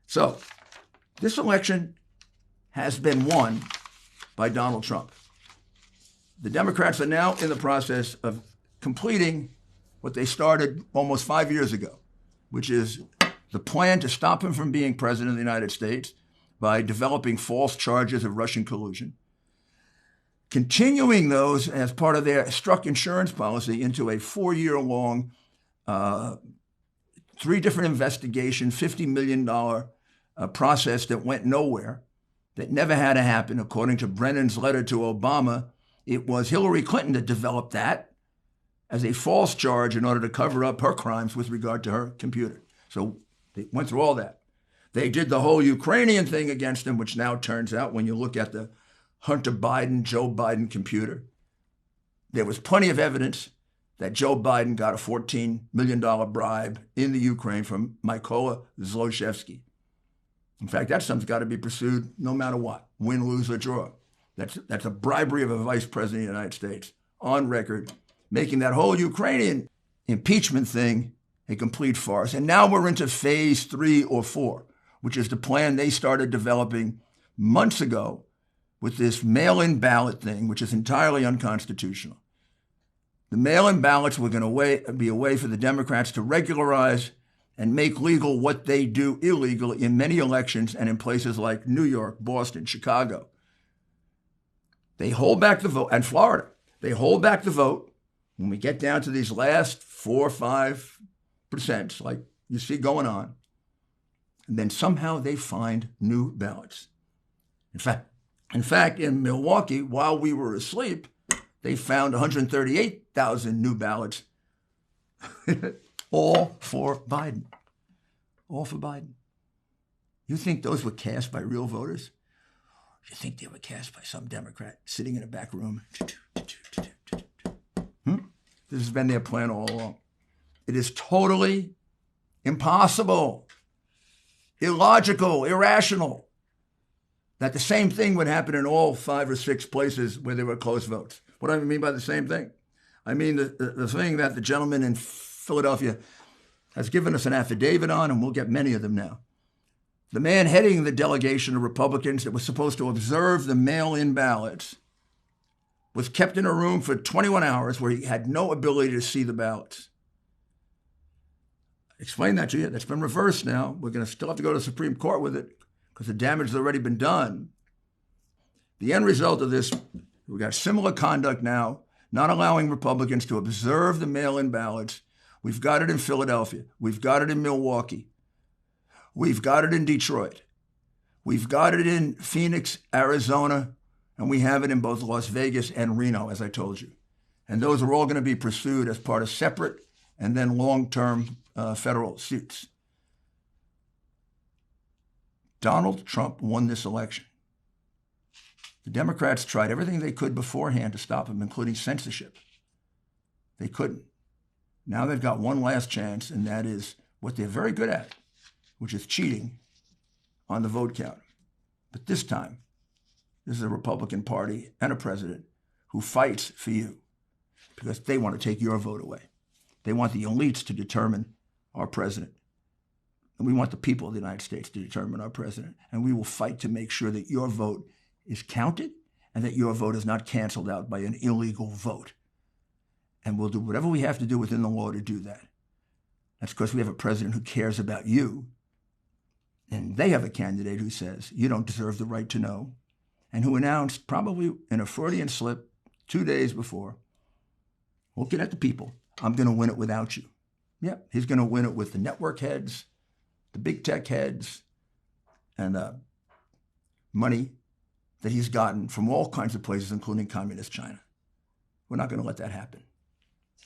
So this election has been won by Donald Trump. The Democrats are now in the process of completing what they started almost 5 years ago, which is the plan to stop him from being president of the United States by developing false charges of Russian collusion, continuing those as part of their struck insurance policy into a 4-year-long, 3 different investigations, $50 million process that went nowhere, that never had to happen. According to Brennan's letter to Obama, it was Hillary Clinton that developed that as a false charge in order to cover up her crimes with regard to her computer. So they went through all that. They did the whole Ukrainian thing against him, which now turns out, when you look at the Hunter Biden, Joe Biden computer, there was plenty of evidence that Joe Biden got a $14 million bribe in the Ukraine from Mykola Zlochevsky. In fact, that something's got to be pursued no matter what, win, lose, or draw. That's a bribery of a vice president of the United States on record, making that whole Ukrainian impeachment thing a complete farce. And now we're into phase 3 or 4, which is the plan they started developing months ago with this mail-in ballot thing, which is entirely unconstitutional. The mail-in ballots were going to be a way for the Democrats to regularize and make legal what they do illegal in many elections and in places like New York, Boston, Chicago. They hold back the vote, and Florida. They hold back the vote when we get down to these last 4 or 5%, like you see going on. And then somehow they find new ballots. In fact, in Milwaukee, while we were asleep, they found 138,000 new ballots, all for Biden. All for Biden. You think those were cast by real voters? You think they were cast by some Democrat sitting in a back room? This has been their plan all along. It is totally impossible, illogical, irrational that the same thing would happen in all 5 or 6 places where there were close votes. What do I mean by the same thing? I mean the thing that the gentleman in Philadelphia has given us an affidavit on, and we'll get many of them now. The man heading the delegation of Republicans that was supposed to observe the mail-in ballots was kept in a room for 21 hours where he had no ability to see the ballots. Explain that to you. That's been reversed now. We're going to still have to go to the Supreme Court with it because the damage has already been done. The end result of this, we've got similar conduct now, not allowing Republicans to observe the mail-in ballots. We've got it in Philadelphia. We've got it in Milwaukee. We've got it in Detroit. We've got it in Phoenix, Arizona, and we have it in both Las Vegas and Reno, as I told you. And those are all going to be pursued as part of separate and then long-term federal suits. Donald Trump won this election. The Democrats tried everything they could beforehand to stop him, including censorship. They couldn't. Now they've got one last chance, and that is what they're very good at, which is cheating on the vote count. But this time, this is a Republican Party and a president who fights for you because they want to take your vote away. They want the elites to determine our president. And we want the people of the United States to determine our president. And we will fight to make sure that your vote is counted and that your vote is not canceled out by an illegal vote. And we'll do whatever we have to do within the law to do that. That's because we have a president who cares about you. And they have a candidate who says, you don't deserve the right to know, and who announced, probably in a Freudian slip 2 days before, looking at the people, I'm going to win it without you. Yep, he's going to win it with the network heads, the big tech heads, and money that he's gotten from all kinds of places, including communist China. We're not going to let that happen.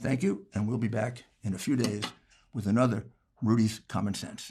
Thank you, and we'll be back in a few days with another Rudy's Common Sense.